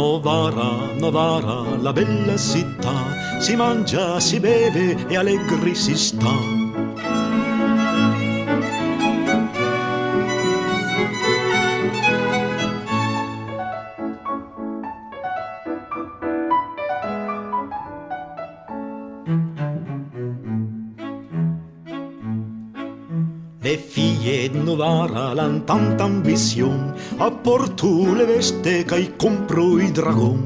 Novara, Novara, la bella città, si mangia, si beve e allegri si sta. Le figlie di Novara l'han tanta ambizione, a portu le veste che compro i dragon.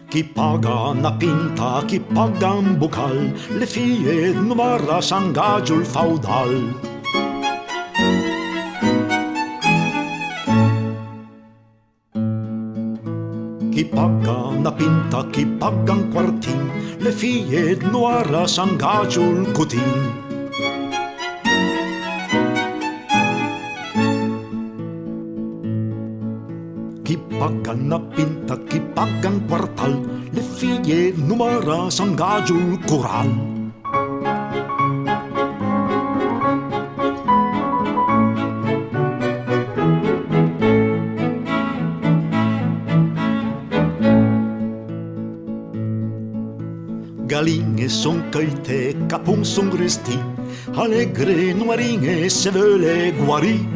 Chi paga una pinta, chi paga un bocal, le figlie di Novara s'angagio il feudal. Chi paga una pinta, chi paga un quartin, le figlie di Novara s'angagio il cotin. Chi paga una pinta, chi paga un quartal, le figlie di Novara s'angagio il coral. Galine son cueillées, capons son gresti, allegre noirine se veulent guari.